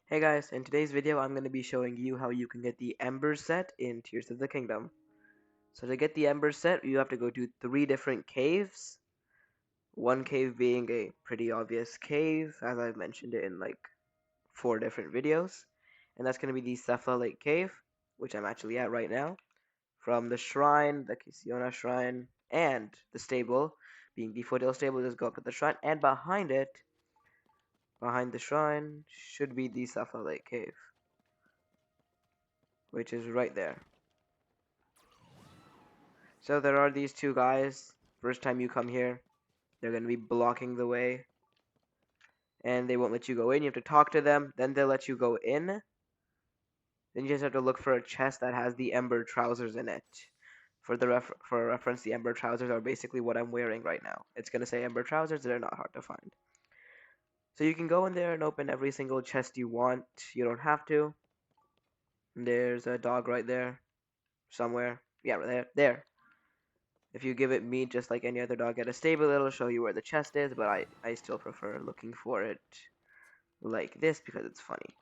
Hey guys, in today's video I'm going to be showing you how you can get the Ember Set in Tears of the Kingdom. So to get the Ember Set, you have to go to 3 different caves. One cave being a pretty obvious cave, as I've mentioned it in like 4 different videos. And that's going to be the Cephala Lake Cave, which I'm actually at right now. From the shrine, the Kisiona shrine, and the stable, being the Foothills stable, just go up to the shrine, and behind it, behind the shrine, should be the Cephala Lake Cave, which is right there. So there are these 2 guys. First time you come here, they're going to be blocking the way, and they won't let you go in. You have to talk to them, then they'll let you go in. Then you just have to look for a chest that has the Ember trousers in it. For reference, the Ember trousers are basically what I'm wearing right now. It's going to say Ember trousers, they're not hard to find. So you can go in there and open every single chest you want. You don't have to. There's a dog right there, somewhere. Yeah, right there. There. If you give it meat just like any other dog at a stable, it'll show you where the chest is, but I still prefer looking for it like this because it's funny.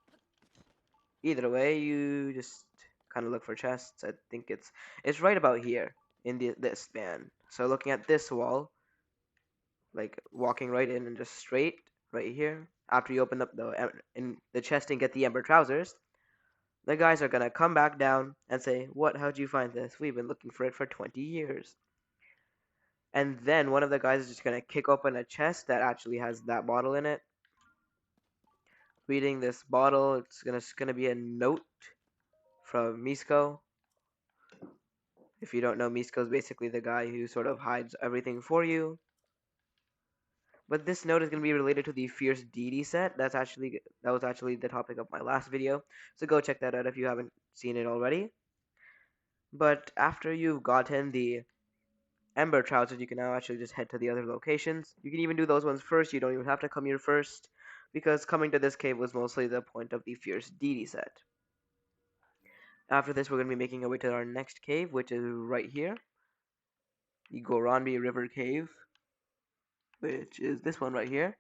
Either way, you just kind of look for chests. I think it's right about here in this span. So looking at this wall, like walking right in and just straight right here, after you open up the chest and get the Ember trousers, the guys are gonna come back down and say, "What? How'd you find this? We've been looking for it for 20 years." And then one of the guys is just gonna kick open a chest that actually has that bottle in it. Reading this bottle, it's gonna be a note from Misko. If you don't know, Misko is basically the guy who sort of hides everything for you. But this note is gonna be related to the Fierce Deity set. That was actually the topic of my last video. So go check that out if you haven't seen it already. But after you've gotten the Ember trousers, you can now actually just head to the other locations. You can even do those ones first. You don't even have to come here first, because coming to this cave was mostly the point of the Fierce Deity set. After this, we're going to be making our way to our next cave, which is right here, the Goranbi River Cave, which is this one right here.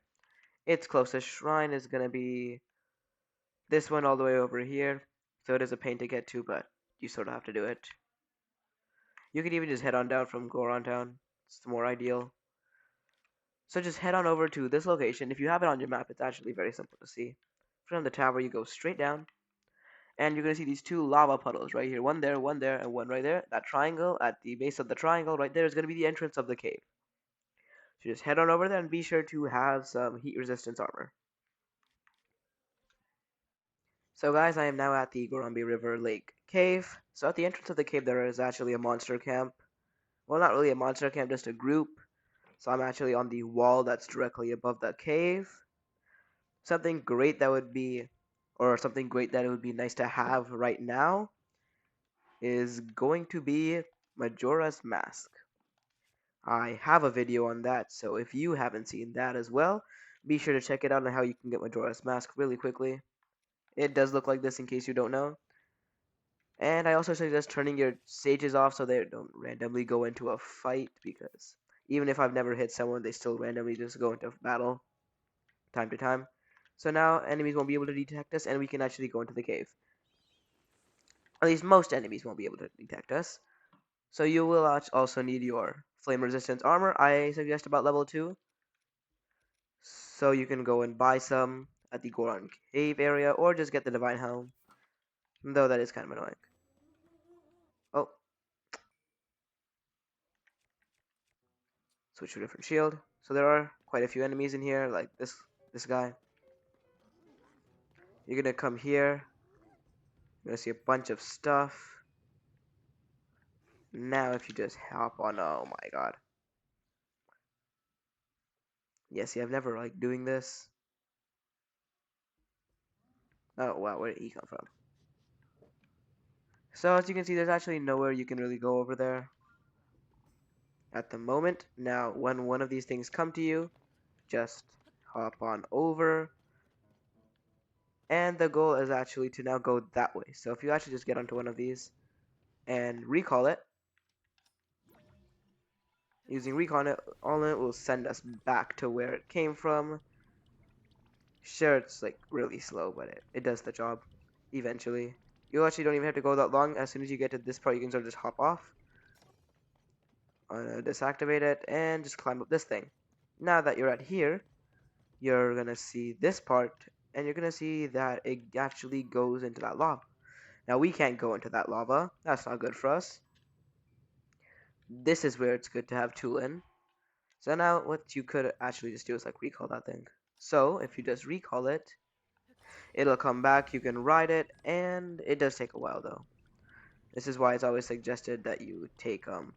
Its closest shrine is going to be this one all the way over here, so it is a pain to get to, but you sort of have to do it. You can even just head on down from Goron Town. It's more ideal. So just head on over to this location. If you have it on your map, it's actually very simple to see. From the tower, you go straight down, and you're going to see these 2 lava puddles right here. One there, and one right there. That triangle, at the base of the triangle right there, is going to be the entrance of the cave. So just head on over there and be sure to have some heat resistance armor. So guys, I am now at the Gorambi River Lake Cave. So at the entrance of the cave, there is actually a monster camp. Well, not really a monster camp, just a group. So I'm actually on the wall that's directly above the cave. Something great that would be, or something great that it would be nice to have right now is going to be Majora's Mask. I have a video on that, so if you haven't seen that as well, be sure to check it out on how you can get Majora's Mask really quickly. It does look like this in case you don't know. And I also suggest turning your sages off so they don't randomly go into a fight, because even if I've never hit someone, they still randomly just go into battle time to time. So now enemies won't be able to detect us, and we can actually go into the cave. At least most enemies won't be able to detect us. So you will also need your flame resistance armor. I suggest about level 2. So you can go and buy some at the Goron Cave area, or just get the Divine Helm. Though that is kind of annoying. Oh, switch to a different shield. So there are quite a few enemies in here, like this guy. You're gonna come here. You're gonna see a bunch of stuff. Now if you just hop on, oh my god. Yeah, see, I've never liked doing this. Oh wow, where did he come from? So as you can see, there's actually nowhere you can really go over there at the moment. Now, when one of these things come to you, just hop on over. And the goal is actually to now go that way. So if you actually just get onto one of these and recall it, using recon it, all it will send us back to where it came from. Sure, it's like really slow, but it does the job eventually. You actually don't even have to go that long. As soon as you get to this part, you can sort of just hop off, disactivate it, and just climb up this thing. Now that you're at here, you're gonna see this part, and you're gonna see that it actually goes into that lava. Now we can't go into that lava. That's not good for us. This is where it's good to have Tulin. So now what you could actually just do is like recall that thing. So if you just recall it, it'll come back, you can ride it, and it does take a while though. This is why it's always suggested that you take Tulin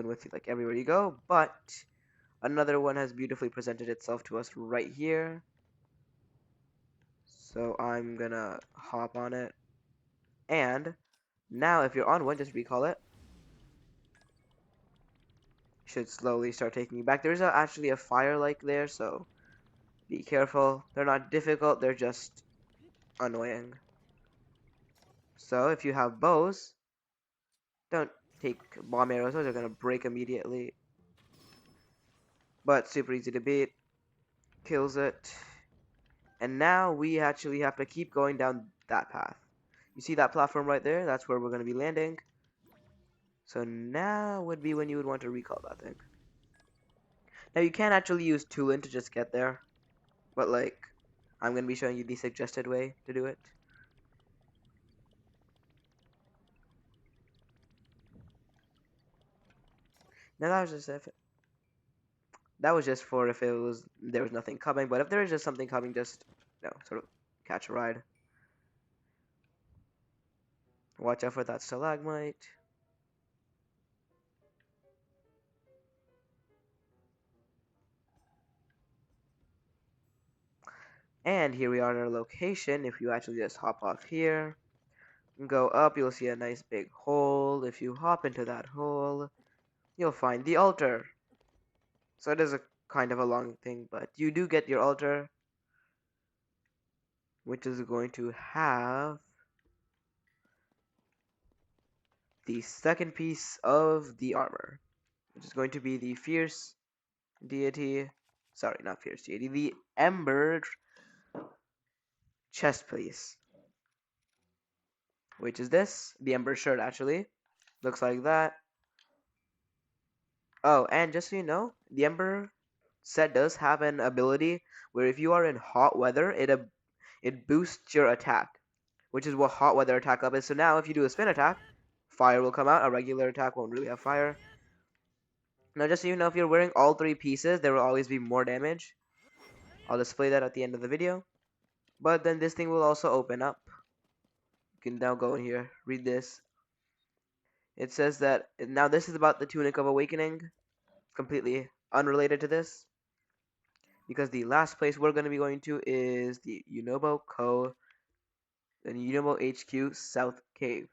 with you like everywhere you go, but another one has beautifully presented itself to us right here. So I'm gonna hop on it. And now if you're on one, just recall it. Should slowly start taking you back. There's actually a fire like there, so be careful. They're not difficult, they're just annoying. So if you have bows, don't take bomb arrows, those are gonna break immediately. But super easy to beat. Kills it. And now we actually have to keep going down that path. You see that platform right there? That's where we're gonna be landing. So now would be when you would want to recall that thing. Now you can actually use Tulin to just get there. But like, I'm gonna be showing you the suggested way to do it. Now that was just for if there was nothing coming, but if there is just something coming, just sort of catch a ride. Watch out for that stalagmite. And here we are at our location. If you actually just hop off here and go up, you'll see a nice big hole. If you hop into that hole, you'll find the altar. So it is a kind of a long thing, but you do get your altar, which is going to have the second piece of the armor, which is going to be the fierce deity. Sorry, not fierce deity. The ember chest piece, which is this. The ember shirt actually looks like that. Oh, and just so you know, the Ember set does have an ability where if you are in hot weather, it boosts your attack, which is what hot weather attack up is. So now if you do a spin attack, fire will come out. A regular attack won't really have fire. Now just so you know, if you're wearing all three pieces, there will always be more damage. I'll display that at the end of the video. But then this thing will also open up. You can now go in here, read this. It says that now this is about the Tunic of Awakening, completely unrelated to this, because the last place we're going to be going to is the Unobo HQ South Cave,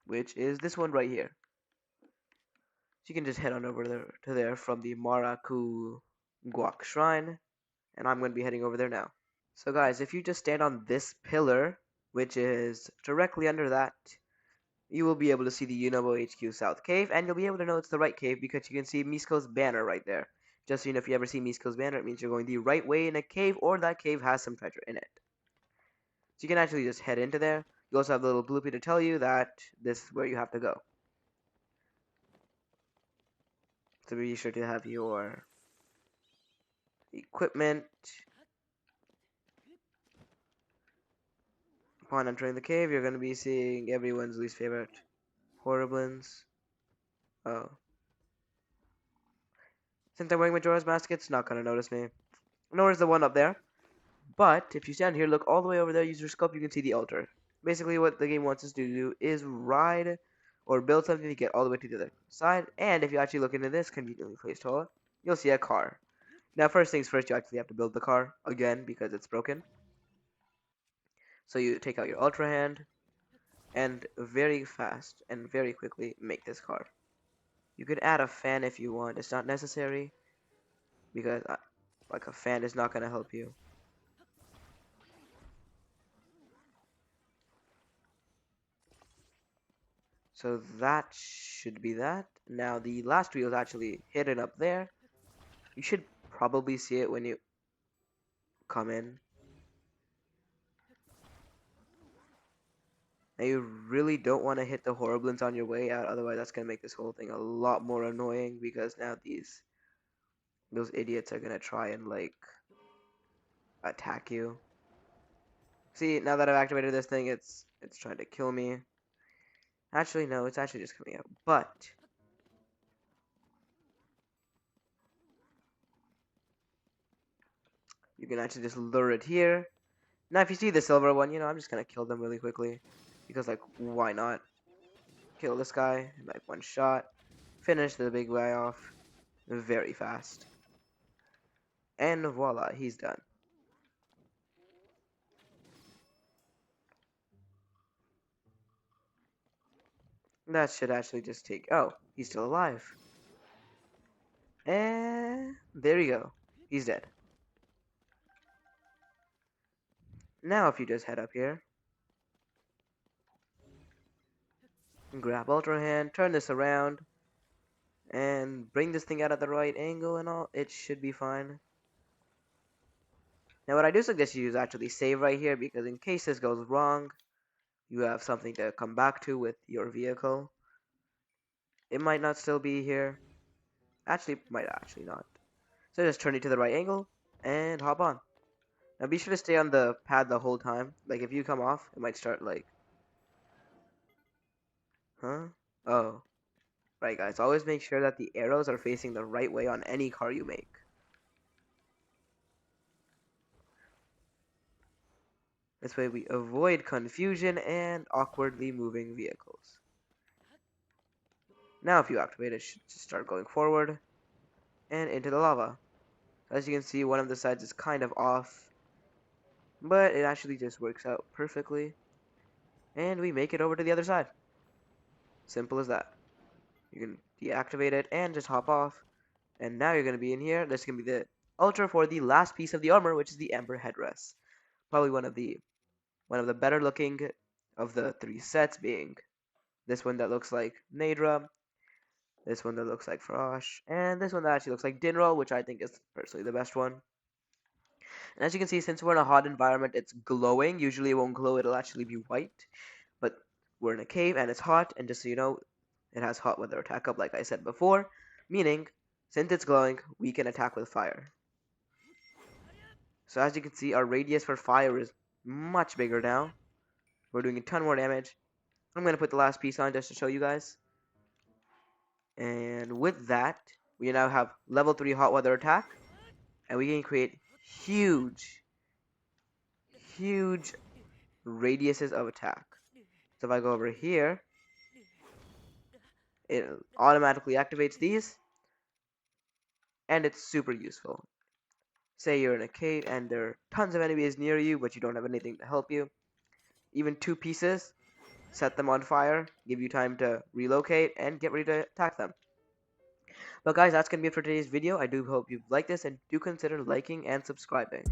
which is this one right here. So you can just head on over there to there from the Maraku Guak Shrine, and I'm going to be heading over there now. So guys, if you just stand on this pillar, which is directly under that, you will be able to see the Unobo HQ South Cave, and you'll be able to know it's the right cave because you can see Misko's banner right there. Just so you know, if you ever see Misko's banner, it means you're going the right way in a cave, or that cave has some treasure in it. So you can actually just head into there. You also have a little bloopy to tell you that this is where you have to go. So be sure to have your equipment. Upon entering the cave, you're going to be seeing everyone's least favorite Horriblins. Oh. Since I'm wearing Majora's Mask, it's not going to notice me. Nor is the one up there. But if you stand here, look all the way over there, use your scope, you can see the altar. Basically what the game wants us to do is ride or build something to get all the way to the other side. And if you actually look into this conveniently placed hole, you'll see a car. Now first things first, you actually have to build the car again because it's broken. So you take out your Ultra Hand and very fast and very quickly make this car. You could add a fan if you want, it's not necessary because like a fan is not going to help you. So that should be that. Now the last wheel is actually hidden up there. You should probably see it when you... come in. Now you really don't want to hit the horriblins on your way out, otherwise that's going to make this whole thing a lot more annoying, because now those idiots are going to try and like attack you. See, now that I've activated this thing, it's trying to kill me. Actually, no, it's actually just coming out. But you can actually just lure it here. Now, if you see the silver one, I'm just gonna kill them really quickly, because like, why not? Kill this guy in like one shot. Finish the big guy off very fast. And voila, he's done. That should actually just take... Oh, he's still alive. And there you go. He's dead. Now if you just head up here, grab Ultra Hand, turn this around, and bring this thing out at the right angle and all, it should be fine. Now what I do suggest you is actually save right here, because in case this goes wrong, you have something to come back to with your vehicle. It might not still be here. Actually, might actually not. So just turn it to the right angle and hop on. Now be sure to stay on the pad the whole time. Like if you come off, it might start like, huh? Oh, right guys. Always make sure that the arrows are facing the right way on any car you make. This way we avoid confusion and awkwardly moving vehicles. Now if you activate it, it should just start going forward and into the lava. As you can see, one of the sides is kind of off, but it actually just works out perfectly. And we make it over to the other side. Simple as that. You can deactivate it and just hop off. And now you're going to be in here. This is going to be the ultra for the last piece of the armor, which is the Ember headdress. Probably one of the better looking of the three sets, being this one that looks like Nadra, this one that looks like Frosh, and this one that actually looks like Dinral, which I think is personally the best one. And as you can see, since we're in a hot environment, it's glowing. Usually it won't glow, it'll actually be white. But we're in a cave and it's hot, and just so you know, it has hot weather attack up like I said before, meaning since it's glowing, we can attack with fire. So as you can see, our radius for fire is much bigger now. We're doing a ton more damage. I'm going to put the last piece on just to show you guys. And with that, we now have level 3 hot weather attack. And we can create huge radiuses of attack. So if I go over here, it automatically activates these. And it's super useful. Say you're in a cave and there are tons of enemies near you, but you don't have anything to help you. Even 2 pieces, set them on fire, give you time to relocate, and get ready to attack them. But guys, that's going to be it for today's video. I do hope you've liked this, and do consider liking and subscribing.